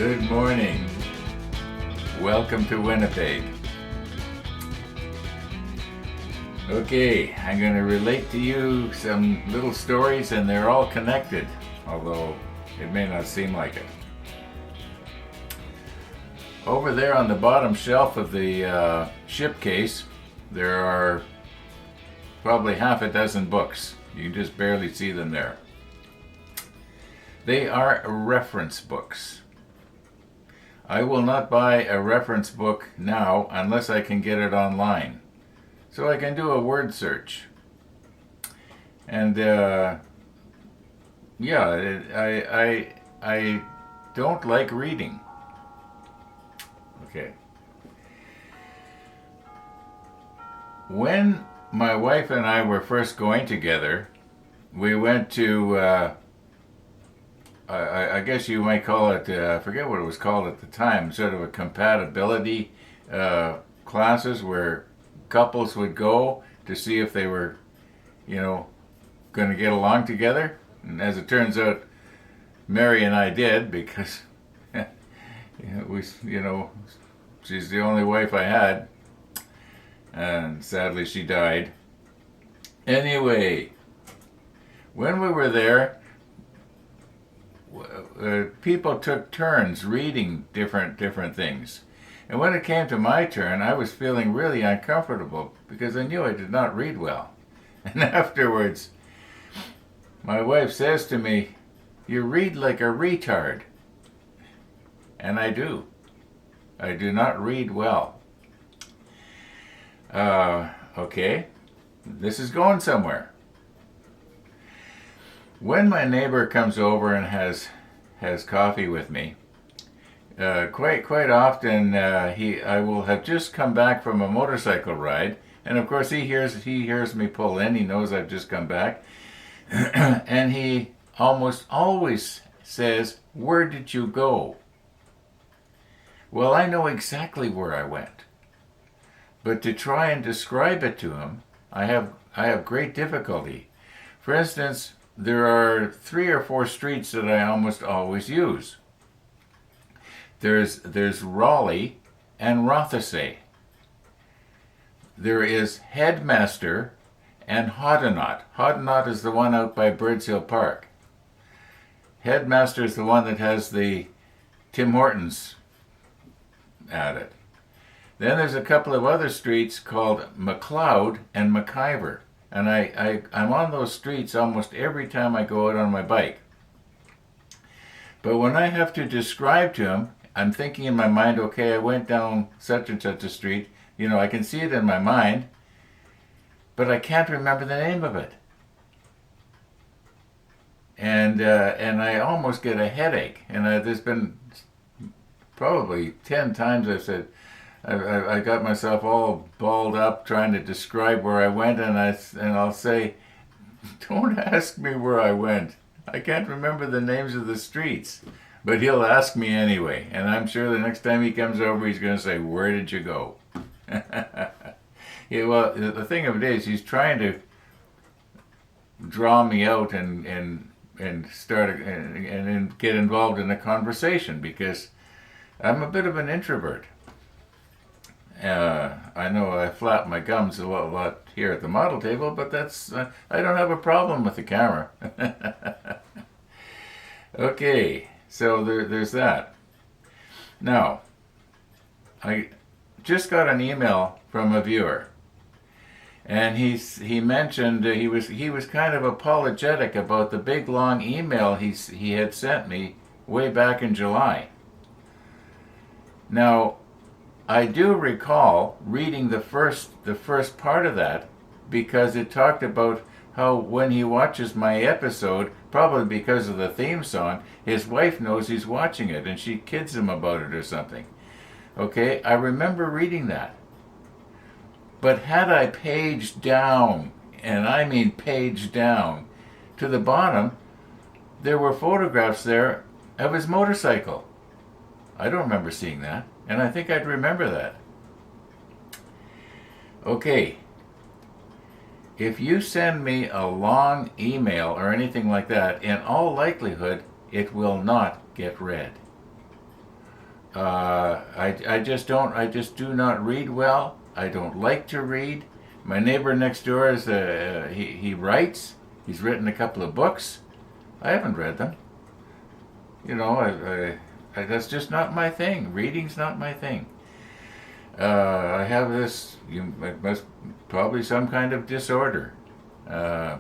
Good morning. Welcome to Winnipeg. Okay, I'm going to relate to you some little stories, and they're all connected, although it may not seem like it. Over there on the bottom shelf of the ship case, there are probably half a dozen books. You can just barely see them there. They are reference books. I will not buy a reference book now unless I can get it online. So I can do a word search. And I don't like reading. Okay. When my wife and I were first going together, we went to I guess you might call it, I forget what it was called at the time, sort of a compatibility classes where couples would go to see if they were, going to get along together. And as it turns out, Mary and I did, because, she's the only wife I had. And sadly, she died. Anyway, when we were there, people took turns reading different things. And when it came to my turn, I was feeling really uncomfortable because I knew I did not read well. And afterwards, my wife says to me, "You read like a retard." And I do. I do not read well. Okay, this is going somewhere. When my neighbor comes over and has coffee with me, quite often I will have just come back from a motorcycle ride, and of course he hears me pull in. He knows I've just come back, and he almost always says, "Where did you go?" Well, I know exactly where I went, but to try and describe it to him, I have great difficulty. For instance, there are 3 or 4 streets that I almost always use. There's Raleigh and Rothesay. There is Headmaster and Hoddenot. Hoddenot is the one out by Birds Hill Park. Headmaster is the one that has the Tim Hortons at it. Then there's a couple of other streets called McLeod and McIver. And I'm on those streets almost every time I go out on my bike. But when I have to describe to him, I'm thinking in my mind, okay, I went down such and such a street. I can see it in my mind, but I can't remember the name of it. And I almost get a headache. And there's been probably 10 times I've said, I got myself all balled up trying to describe where I went, and I'll say, "Don't ask me where I went. I can't remember the names of the streets." But he'll ask me anyway, and I'm sure the next time he comes over, he's going to say, "Where did you go?" Yeah, well, the thing of it is, he's trying to draw me out and start and get involved in a conversation, because I'm a bit of an introvert. I know I flap my gums a lot here at the model table, but that's I don't have a problem with the camera. Okay, so there's that. Now, I just got an email from a viewer, and he mentioned he was kind of apologetic about the big long email he had sent me way back in July. Now, I do recall reading the first part of that, because it talked about how when he watches my episode, probably because of the theme song, his wife knows he's watching it and she kids him about it or something. Okay, I remember reading that. But had I paged down, and I mean paged down, to the bottom, there were photographs there of his motorcycle. I don't remember seeing that. And I think I'd remember that. Okay. If you send me a long email or anything like that, in all likelihood, it will not get read. I just don't. I just do not read well. I don't like to read. My neighbor next door is he writes. He's written a couple of books. I haven't read them. You know, that's just not my thing. Reading's not my thing. I have this. It must probably some kind of disorder. Uh,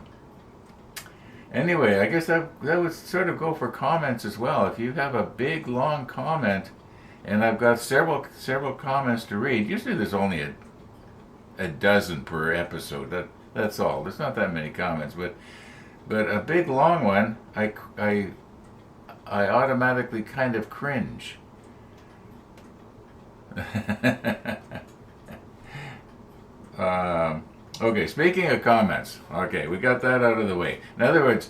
anyway, I guess that would sort of go for comments as well. If you have a big long comment, and I've got several comments to read. Usually, there's only a dozen per episode. That's all. There's not that many comments, but a big long one, I automatically kind of cringe. Okay, speaking of comments, okay, we got that out of the way. In other words,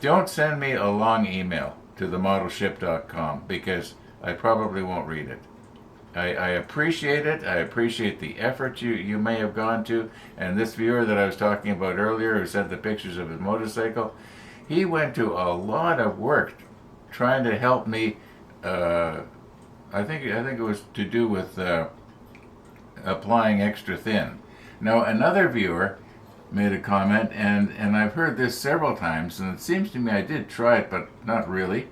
don't send me a long email to themoddelship.com because I probably won't read it. I appreciate it. I appreciate the effort you may have gone to. And this viewer that I was talking about earlier who sent the pictures of his motorcycle, he went to a lot of work trying to help me. I think it was to do with applying extra thin. Now another viewer made a comment, and I've heard this several times, and it seems to me I did try it, but not really.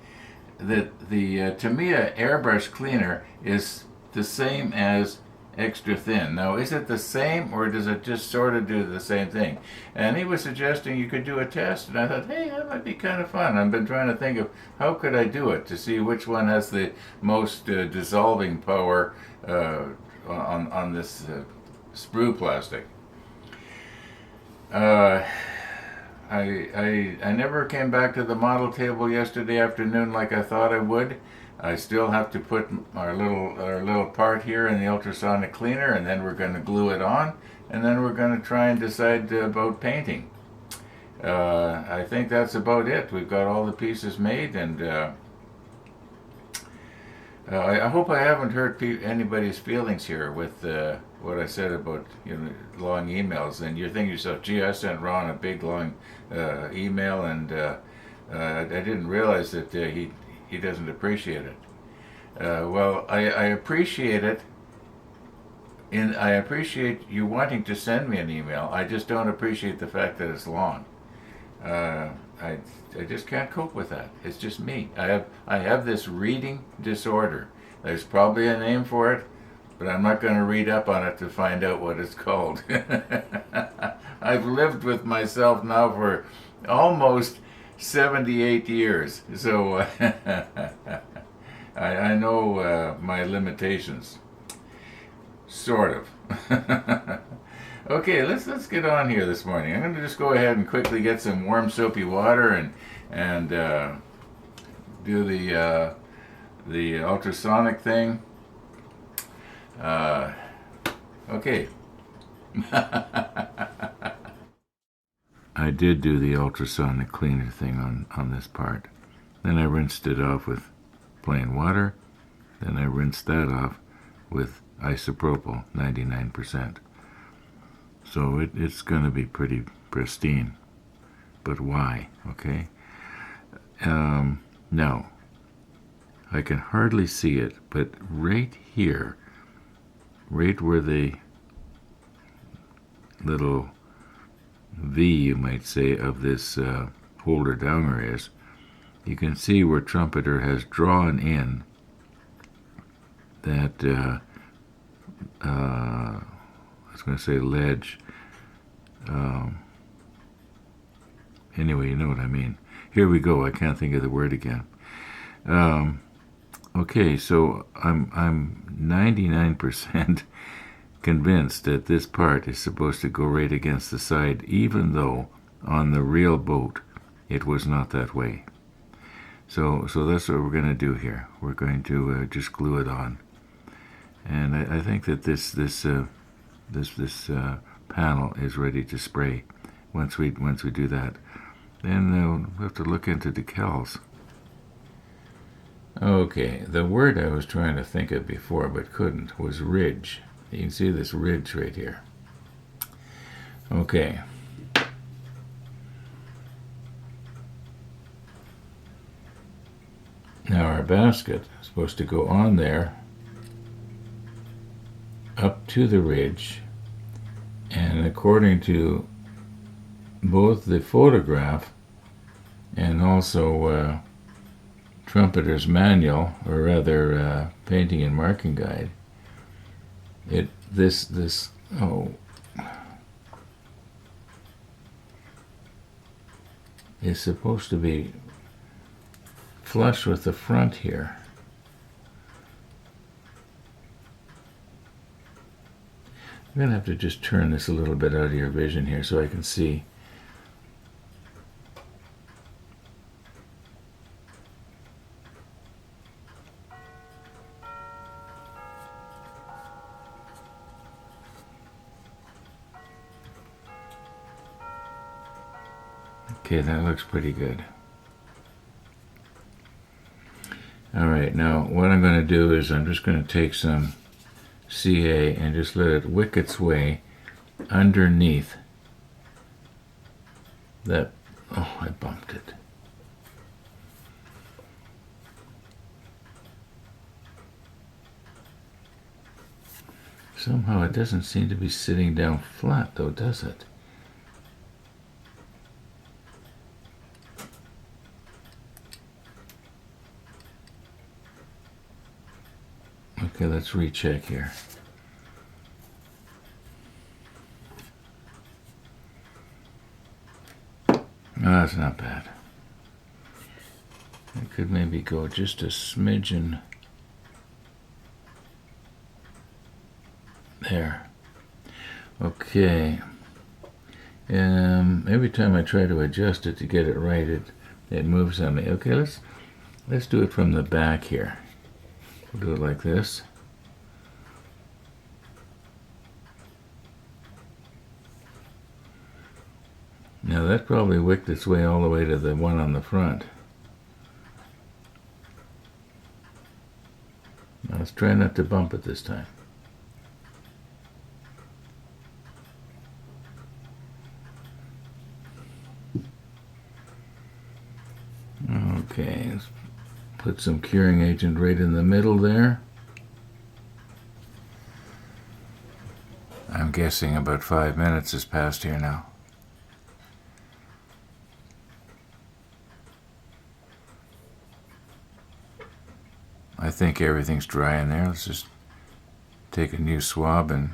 That the Tamiya airbrush cleaner is the same as extra thin. Now, is it the same, or does it just sort of do the same thing? And he was suggesting you could do a test, and I thought, hey, that might be kind of fun. I've been trying to think of how could I do it to see which one has the most dissolving power on this sprue plastic. I never came back to the model table yesterday afternoon like I thought I would. I still have to put our little part here in the ultrasonic cleaner, and then we're going to glue it on, and then we're going to try and decide about painting. I think that's about it. We've got all the pieces made, and I hope I haven't hurt anybody's feelings here with what I said about long emails. And you're thinking to yourself, gee, I sent Ron a big long email, and I didn't realize that he doesn't appreciate it. Well, I appreciate it. I appreciate you wanting to send me an email. I just don't appreciate the fact that it's long. I just can't cope with that. It's just me. I have this reading disorder. There's probably a name for it, but I'm not going to read up on it to find out what it's called. I've lived with myself now for almost 78 years, so I know my limitations, sort of. Okay, let's get on here this morning. I'm going to just go ahead and quickly get some warm soapy water and do the ultrasonic thing. Okay. I did do the ultrasonic cleaner thing on this part. Then I rinsed it off with plain water. Then I rinsed that off with isopropyl, 99%. So it's going to be pretty pristine. But why? Okay. Now, I can hardly see it, but right here, right where the little V, you might say, of this holder downer is, you can see where Trumpeter has drawn in that, I was going to say ledge. Anyway, you know what I mean. Here we go. I can't think of the word again. Okay, so I'm 99% convinced that this part is supposed to go right against the side, even though on the real boat it was not that way. So that's what we're going to do here. We're going to just glue it on, and I think that this panel is ready to spray. Once we do that, then we'll have to look into decals. Okay, the word I was trying to think of before but couldn't was ridge. You can see this ridge right here. Okay. Now our basket is supposed to go on there up to the ridge, and according to both the photograph and also Trumpeter's Manual, or rather Painting and Marking Guide, this is supposed to be flush with the front here. I'm going to have to just turn this a little bit out of your vision here so I can see. Okay, that looks pretty good. All right, now what I'm going to do is I'm just going to take some CA and just let it wick its way underneath that. Oh, I bumped it. Somehow it doesn't seem to be sitting down flat though, does it? Okay, let's recheck here. Oh, that's not bad. I could maybe go just a smidgen there. Okay. Every time I try to adjust it to get it right, it moves on me. Okay, let's do it from the back here. We'll do it like this. Now that probably wicked its way all the way to the one on the front. Now let's try not to bump it this time. Okay, let's put some curing agent right in the middle there. I'm guessing about 5 minutes has passed here now. I think everything's dry in there. Let's just take a new swab, and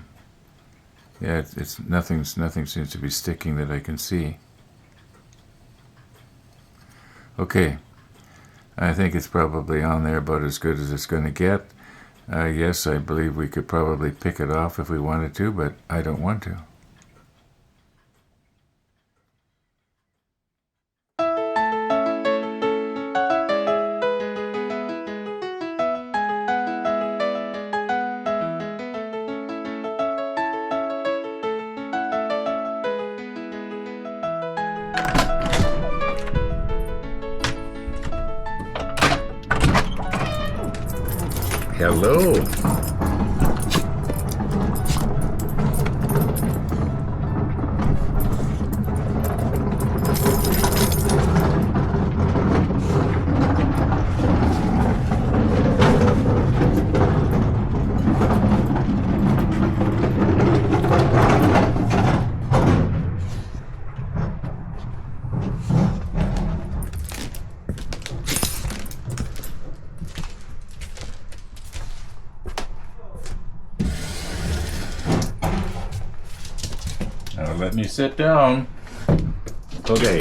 yeah, nothing seems to be sticking that I can see. Okay, I think it's probably on there about as good as it's going to get. Yes, I believe we could probably pick it off if we wanted to, but I don't want to. Hello. Now let me sit down. Okay.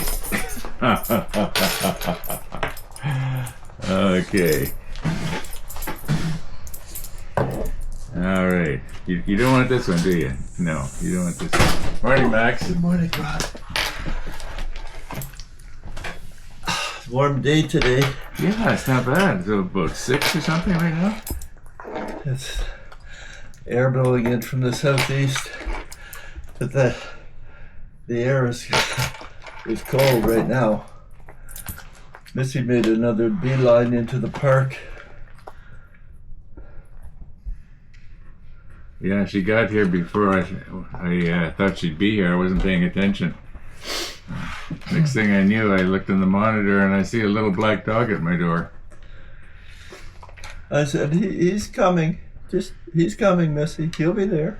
Okay. All right. You don't want this one, do you? No, you don't want this one. Morning, Max. Good morning, Rod. Warm day today. Yeah, it's not bad. It's about 6 or something right now. It's air blowing in from the southeast, but the air is cold right now. Missy made another beeline into the park. Yeah, she got here before I thought she'd be here. I wasn't paying attention. Next thing I knew, I looked in the monitor and I see a little black dog at my door. I said, he's coming. Just, he's coming, Missy. He'll be there.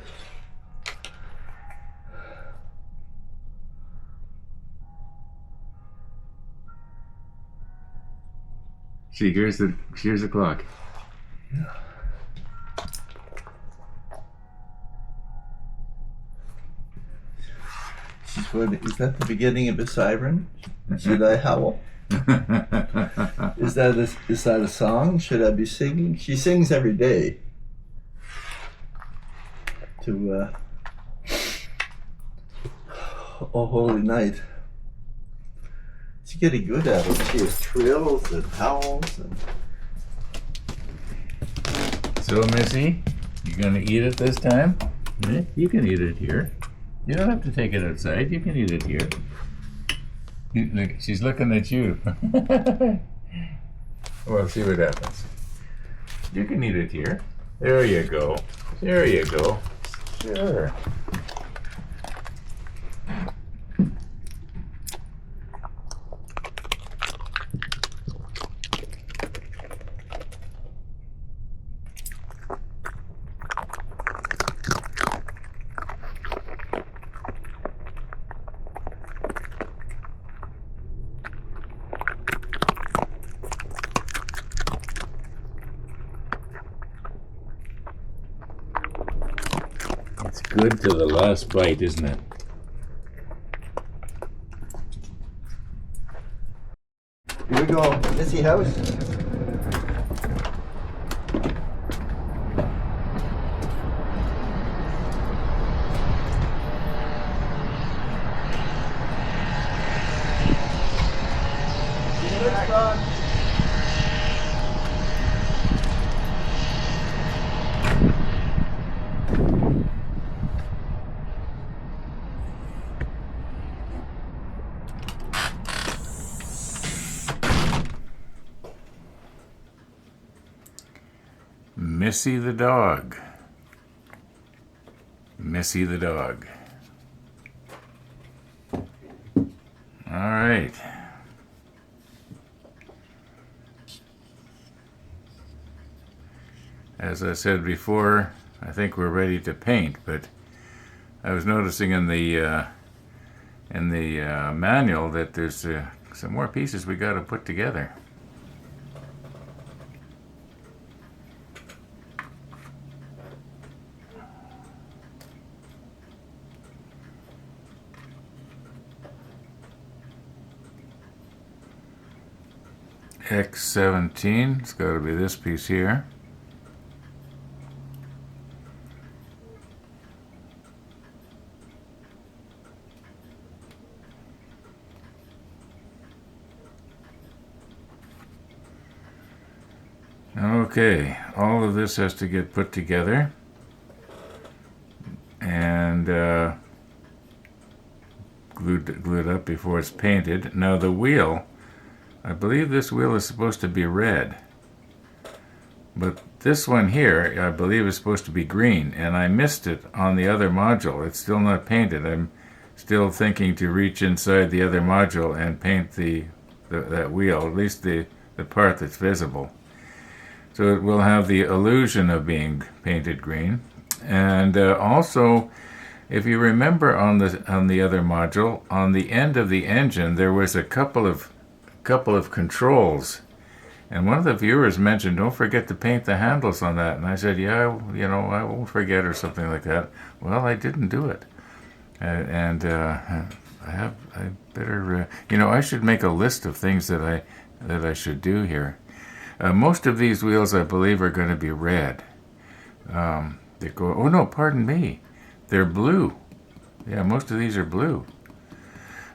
See, here's the clock. Is that the beginning of a siren? Should I howl? Is that a song? Should I be singing? She sings every day. To Oh Holy Night. She's getting good at it. She has trills and howls and. So, Missy, you gonna eat it this time? Yeah, you can eat it here. You don't have to take it outside. You can eat it here. Look, she's looking at you. Well, see what happens. You can eat it here. There you go. There you go. Sure. It's good to the last bite, isn't it? Here we go. Missy House. Missy the dog. Missy the dog. All right. As I said before, I think we're ready to paint, but I was noticing in the manual that there's some more pieces we got to put together. X17, it's got to be this piece here. Okay, all of this has to get put together and glued up before it's painted. Now the wheel, I believe this wheel is supposed to be red, but this one here I believe is supposed to be green, and I missed it on the other module. It's still not painted. I'm still thinking to reach inside the other module and paint that wheel, at least the part that's visible. So it will have the illusion of being painted green. And also, if you remember on the other module, on the end of the engine there was a couple of controls, and one of the viewers mentioned, don't forget to paint the handles on that. And I said, yeah, I won't forget, or something like that. Well, I didn't do it, and I better, I should make a list of things that I should do here. Most of these wheels, I believe, are going to be red. They go. Oh no, pardon me, they're blue. Yeah, most of these are blue.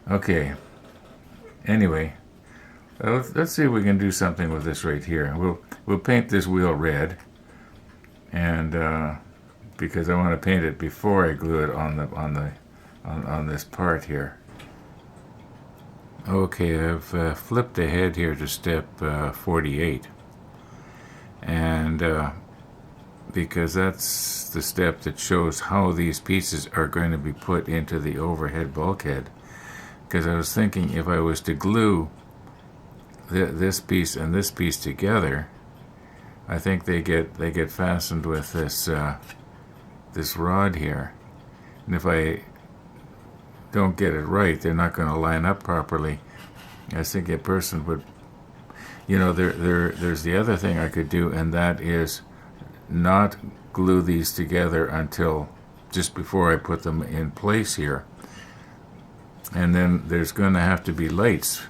Okay. Anyway, let's see if we can do something with this right here. We'll paint this wheel red, and because I want to paint it before I glue it on this part here. Okay, I've flipped ahead here to step 48, and because that's the step that shows how these pieces are going to be put into the overhead bulkhead. Because I was thinking, if I was to glue this piece and this piece together, I think they get fastened with this this rod here, and if I don't get it right, they're not going to line up properly. I think a person would, there's the other thing I could do, and that is not glue these together until just before I put them in place here. And then there's going to have to be lights.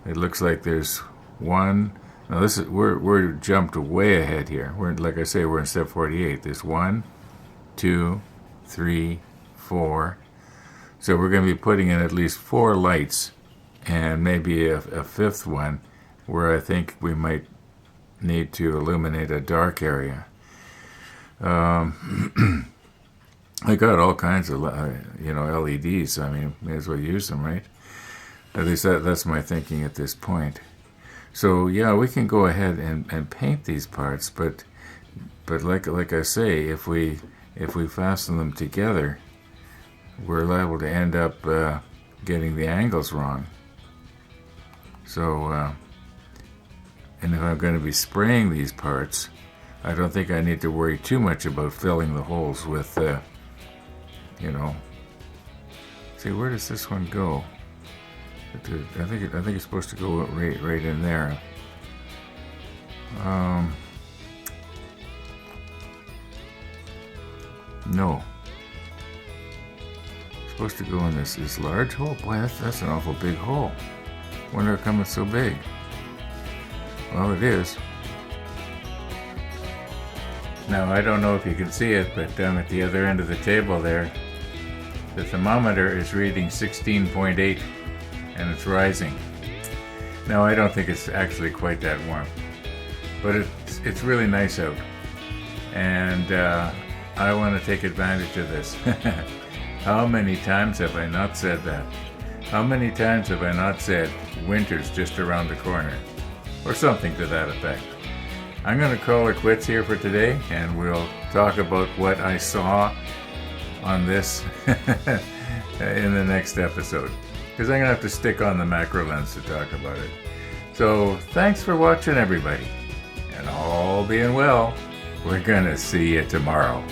It looks like there's one. Now this is we're jumped way ahead here. We're, like I say, we're in step 48. There's 1, 2, 3, 4. So we're going to be putting in at least 4 lights, and maybe a fifth one where I think we might need to illuminate a dark area. I got all kinds of LEDs. I mean, may as well use them, right? At least that's my thinking at this point. So yeah, we can go ahead and paint these parts, but like I say, if we fasten them together, we're liable to end up getting the angles wrong. So, and if I'm going to be spraying these parts, I don't think I need to worry too much about filling the holes with, See, where does this one go? I think it's supposed to go right in there. No. It's supposed to go in this large hole. Boy, that's an awful big hole. Wonder how come it's so big. Well, it is. Now, I don't know if you can see it, but down at the other end of the table there, the thermometer is reading 16.8, and it's rising. Now, I don't think it's actually quite that warm, but it's really nice out, and I want to take advantage of this. How many times have I not said that? How many times have I not said winter's just around the corner, or something to that effect? I'm going to call it quits here for today, and we'll talk about what I saw on this in the next episode, because I'm going to have to stick on the macro lens to talk about it. So thanks for watching, everybody, and all being well, we're going to see you tomorrow.